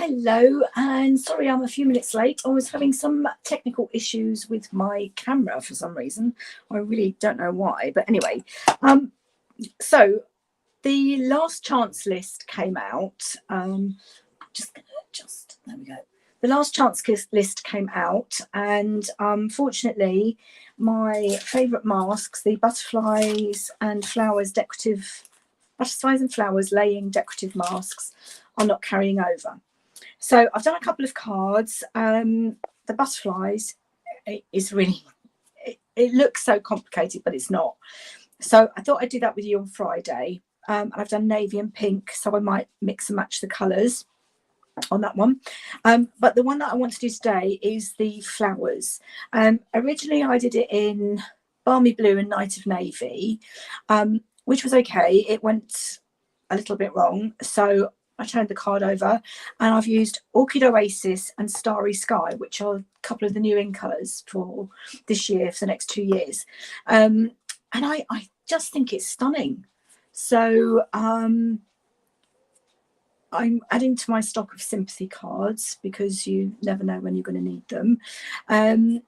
Hello, and sorry I'm a few minutes late. I was having some technical issues with my camera for some reason. I really don't know why, but anyway. So the last chance list came out. There we go. The last chance list came out, and unfortunately, my favourite masks, the butterflies and flowers laying decorative masks, are not carrying over. So I've done a couple of cards. The butterflies, it looks so complicated, but it's not. So I thought I'd do that with you on Friday. And I've done navy and pink, so I might mix and match the colours on that one. But the one that I want to do today is the flowers. Originally I did it in balmy blue and night of navy, which was okay. It went a little bit wrong, so I turned the card over, and I've used Orchid Oasis and Starry Sky, which are a couple of the new in colours for this year, for the next 2 years. And I just think it's stunning. So I'm adding to my stock of sympathy cards because you never know when you're going to need them. And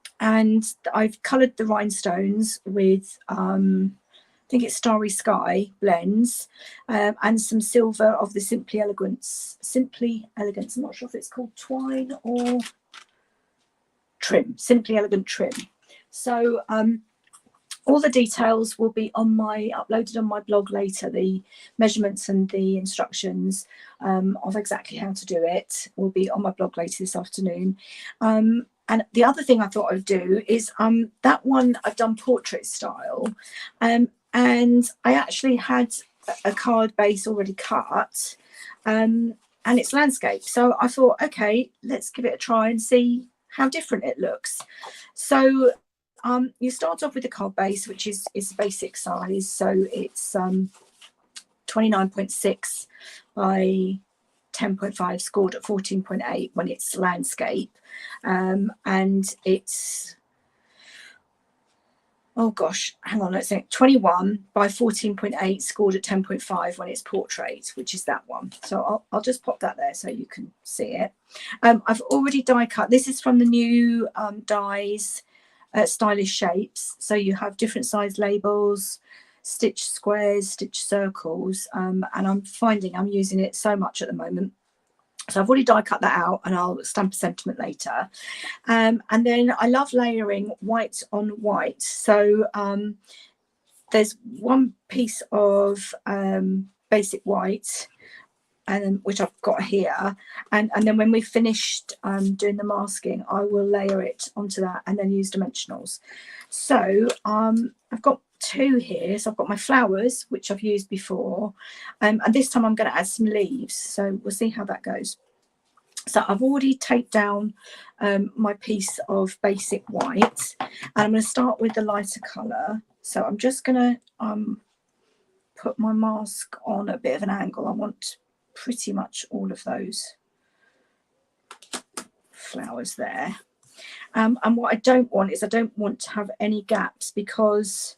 I've coloured the rhinestones with I think it's Starry Sky blends, and some silver of the Simply Elegance. I'm not sure if it's called twine or trim. Simply Elegant trim. So all the details will be uploaded on my blog later. The measurements and the instructions of exactly how to do it will be on my blog later this afternoon. And the other thing I thought I would do is that one I've done portrait style. And I actually had a card base already cut, and it's landscape. So I thought, okay, let's give it a try and see how different it looks. So you start off with the card base, which is basic size. So it's 29.6 by 10.5, scored at 14.8 when it's landscape. And it's, oh gosh, hang on, let's say 21 by 14.8, scored at 10.5 when it's portrait, which is that one. So I'll just pop that there so you can see it. I've already die cut. This is from the new dies, Stylish Shapes. So you have different size labels, stitch squares, stitch circles, and I'm finding I'm using it so much at the moment. So I've already die cut that out, and I'll stamp a sentiment later. And then I love layering white on white. So there's one piece of basic white, and which I've got here, and then when we've finished doing the masking, I will layer it onto that and then use dimensionals. So I've got two here. So I've got my flowers, which I've used before, and this time I'm going to add some leaves, so we'll see how that goes. So I've already taped down my piece of basic white, and I'm going to start with the lighter colour. So I'm just going to put my mask on a bit of an angle. I want pretty much all of those flowers there. And what I don't want is I don't want to have any gaps, because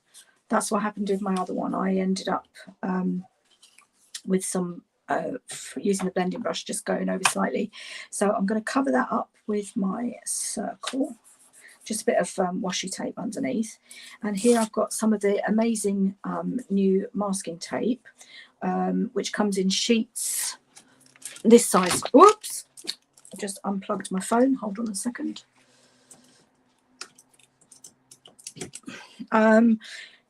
that's what happened with my other one. I ended up with some using the blending brush, just going over slightly. So I'm going to cover that up with my circle, just a bit of washi tape underneath. And here I've got some of the amazing new masking tape, which comes in sheets this size. Whoops, I just unplugged my phone, hold on a second.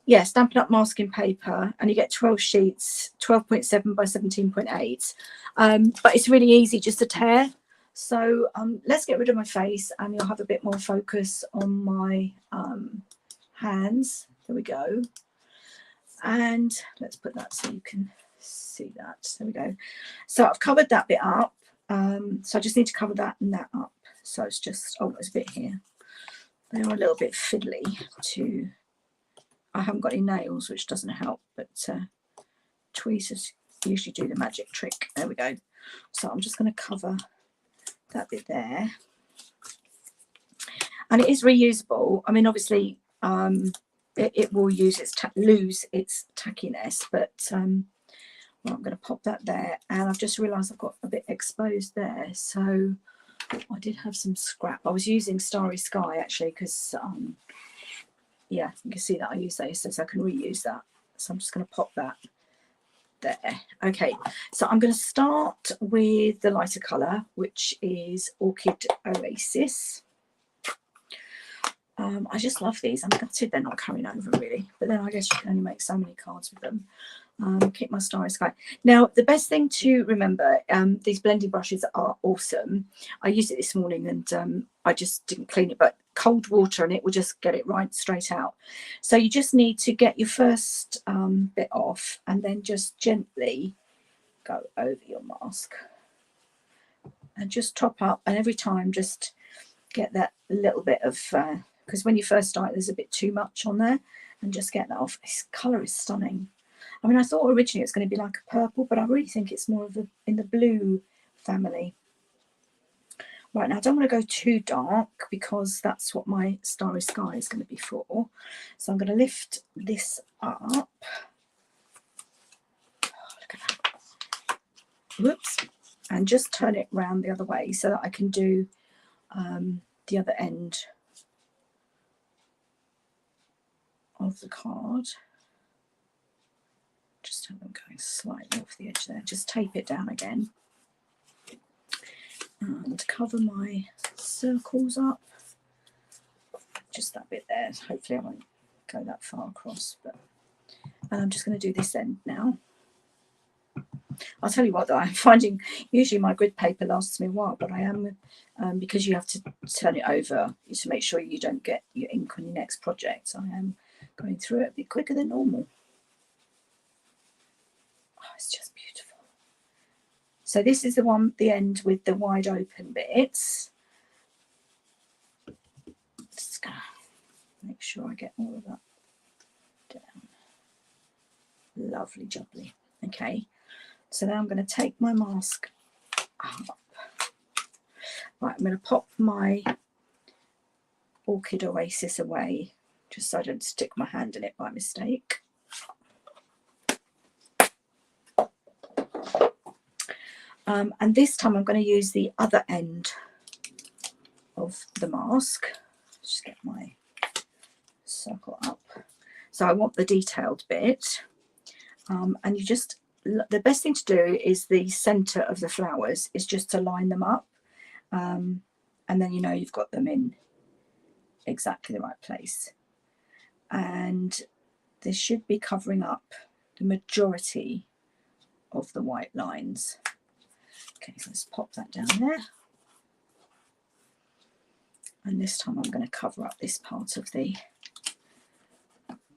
Yeah, Stampin' Up masking paper, and you get 12 sheets, 12.7 by 17.8. But it's really easy just to tear. So let's get rid of my face, and you'll have a bit more focus on my hands. There we go. And let's put that so you can see that. There we go. So I've covered that bit up. So I just need to cover that and that up. So it's just, oh, there's a bit here. They're a little bit fiddly to... I haven't got any nails, which doesn't help, but tweezers usually do the magic trick. There we go. So I'm just going to cover that bit there. And it is reusable. I mean, obviously, it will lose its tackiness, but Well, I'm going to pop that there, and I've just realised I've got a bit exposed there, so I did have some scrap. I was using Starry Sky actually because yeah, you can see that I use those, so I can reuse that. So I'm just going to pop that there. Okay, so I'm going to start with the lighter colour, which is Orchid Oasis. I just love these. I'm gutted they're not carrying over really, but then I guess you can only make so many cards with them. Keep my Starry Sky. Now, the best thing to remember, these blending brushes are awesome. I used it this morning and I just didn't clean it, but cold water and it will just get it right straight out. So you just need to get your first bit off and then just gently go over your mask and just top up, and every time just get that little bit of because when you first start there's a bit too much on there, and just get that off. This colour is stunning. I mean, I thought originally it was going to be like a purple, but I really think it's more of in the blue family. Right, now I don't want to go too dark because that's what my Starry Sky is going to be for. So I'm going to lift this up. Oh, look at that. Whoops. And just turn it round the other way so that I can do the other end of the card. Just have them going slightly off the edge there. Just tape it down again and cover my circles up. Just that bit there. Hopefully I won't go that far across, but and I'm just going to do this end now. I'll tell you what though, I'm finding usually my grid paper lasts me a while, but I am because you have to turn it over to make sure you don't get your ink on your next project. I am going through it a bit quicker than normal. Oh, it's just beautiful. So this is the one, the end with the wide open bits. Just gonna make sure I get all of that down. Lovely jubbly. Okay, so now I'm going to take my mask up. Right, I'm going to pop my Orchid Oasis away, just so I don't stick my hand in it by mistake. And this time I'm going to use the other end of the mask. Just get my circle up. So I want the detailed bit. And you just, the best thing to do is the centre of the flowers is just to line them up. And then you know you've got them in exactly the right place. And this should be covering up the majority of the white lines. Okay, so let's pop that down there. And this time I'm going to cover up this part of the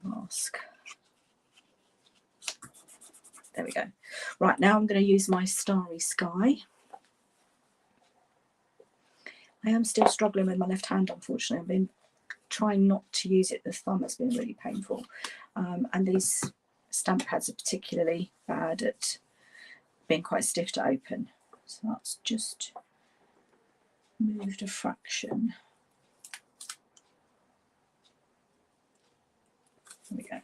mask. There we go. Right, now I'm going to use my Starry Sky. I am still struggling with my left hand, unfortunately. I've been trying not to use it. The thumb has been really painful. And these stamp pads are particularly bad at being quite stiff to open. So that's just moved a fraction. There we go.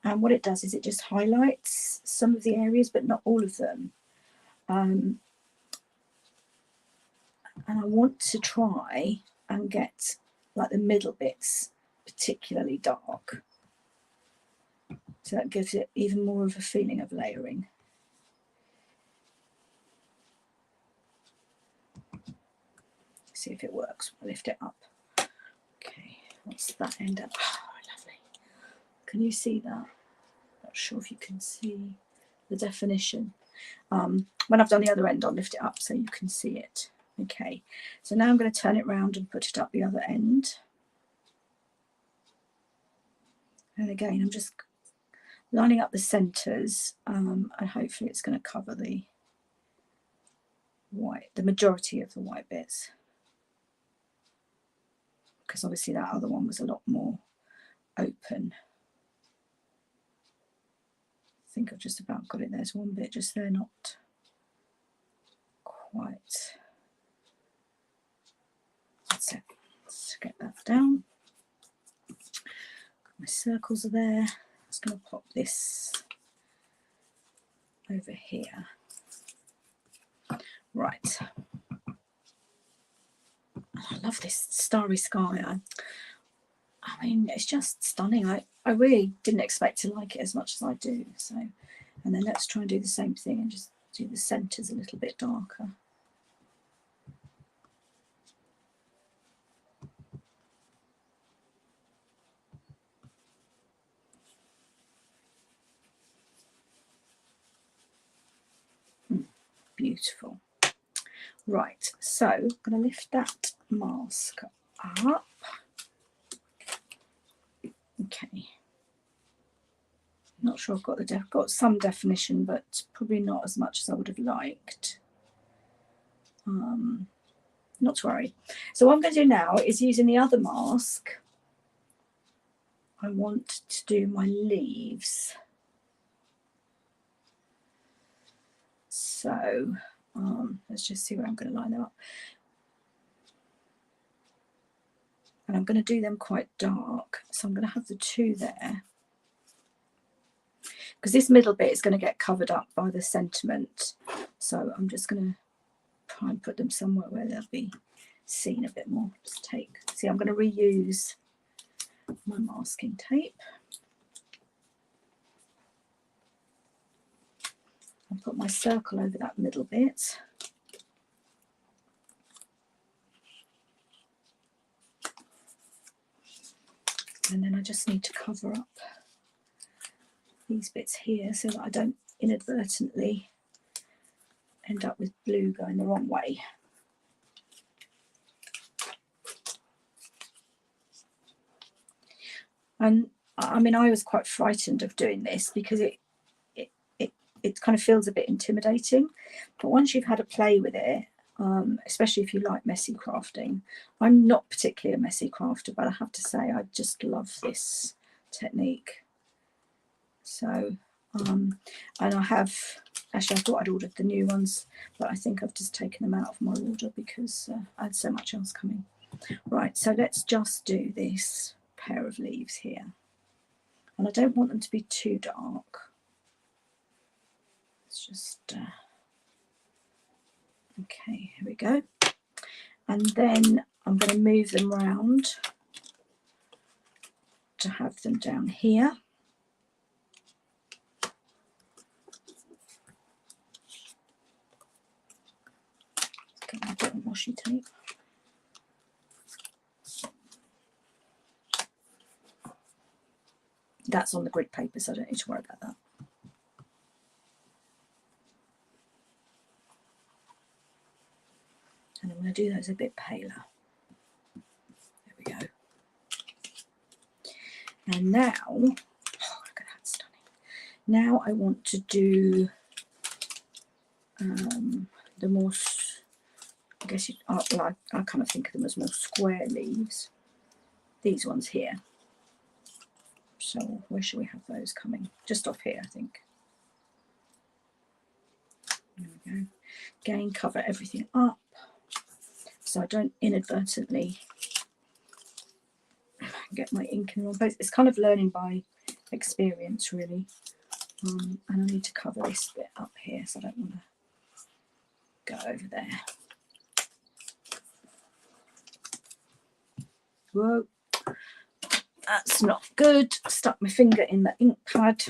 And what it does is it just highlights some of the areas, but not all of them. And I want to try and get like the middle bits particularly dark. So that gives it even more of a feeling of layering. See if it works. I'll lift it up. Okay, what's that end up? Oh, lovely. Can you see that? Not sure if you can see the definition. When I've done the other end, I'll lift it up so you can see it. Okay, so now I'm going to turn it round and put it up the other end. And again, I'm just lining up the centres, and hopefully it's going to cover the white, the majority of the white bits. Because obviously that other one was a lot more open. I think I've just about got it. There's one bit just there, not quite. That's it. Let's get that down. My circles are there. I'm just going to pop this over here. Right. I love this starry sky. I mean, it's just stunning. I really didn't expect to like it as much as I do. So, and then let's try and do the same thing and just do the centres a little bit darker. Beautiful. Right, so I'm going to lift that mask up. Okay. Not sure I've got some definition, but probably not as much as I would have liked. Not to worry. So what I'm going to do now is, using the other mask, I want to do my leaves. So let's just see where I'm going to line them up. And I'm going to do them quite dark. So I'm going to have the two there, because this middle bit is going to get covered up by the sentiment. So I'm just going to try and put them somewhere where they'll be seen a bit more. Just see, I'm going to reuse my masking tape. I'll put my circle over that middle bit. And then I just need to cover up these bits here so that I don't inadvertently end up with blue going the wrong way. And I mean, I was quite frightened of doing this because it kind of feels a bit intimidating. But once you've had a play with it, especially if you like messy crafting, I'm not particularly a messy crafter, but I have to say I just love this technique. So, and I have, actually I thought I'd ordered the new ones, but I think I've just taken them out of my order because I had so much else coming. Right, so let's just do this pair of leaves here. And I don't want them to be too dark. Let's just, okay, here we go. And then I'm going to move them round to have them down here. Get my bit of washi tape. That's on the grid paper, so I don't need to worry about that. And I'm going to do those a bit paler. There we go. And now, oh, look at that, stunning. Now I want to do the more, I guess well, I kind of think of them as more square leaves. These ones here. So where should we have those coming? Just off here, I think. There we go. Again, cover everything up so I don't inadvertently get my ink in the wrong place. It's kind of learning by experience, really. And I need to cover this bit up here, so I don't want to go over there. Whoa, that's not good. Stuck my finger in the ink pad.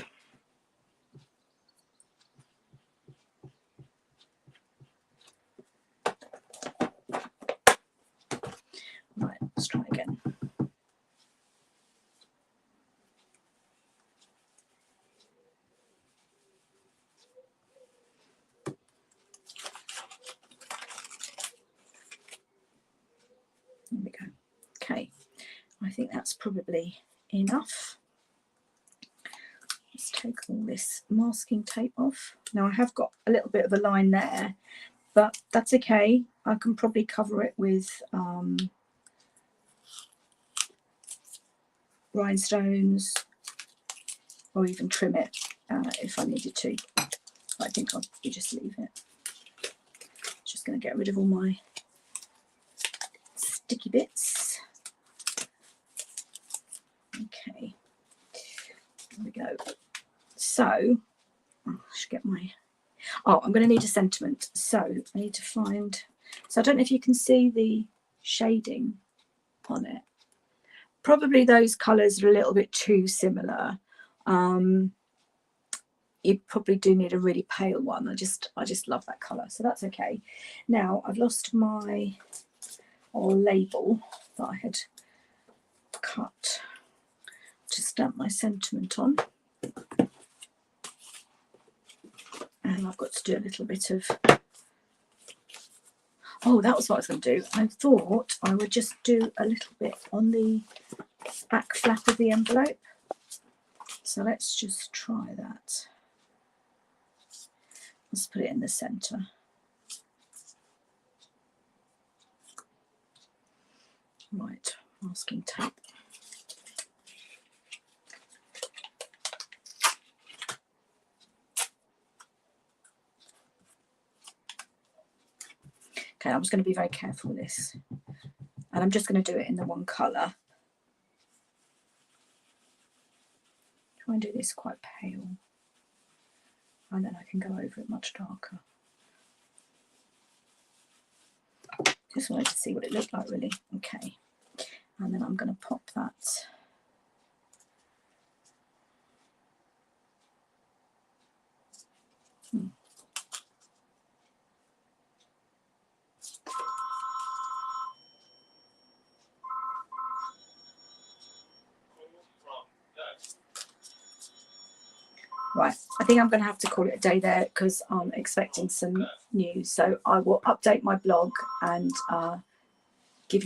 Right, let's try again. There we go. Okay, I think that's probably enough. Let's take all this masking tape off. Now I have got a little bit of a line there, but that's okay. I can probably cover it with rhinestones, or even trim it if I needed to. But I think I'll probably just leave it. Just going to get rid of all my sticky bits. Okay, there we go. So I should get my, I'm going to need a sentiment. So I need to find, so I don't know if you can see the shading on it. Probably those colours are a little bit too similar. You probably do need a really pale one. I just love that colour, so that's okay. Now I've lost my label that I had cut to stamp my sentiment on, and I've got to do a little bit of, that was what I was going to do. I thought I would just do a little bit on the back flap of the envelope, so let's just try that. Let's put it in the centre. Right, masking tape. Okay, I'm just going to be very careful with this, and I'm just going to do it in the one colour. Try and do this quite pale, and then I can go over it much darker. Just wanted to see what it looked like, really. Okay, and then I'm going to pop that. Right, I think I'm going to have to call it a day there because I'm expecting some news. So I will update my blog and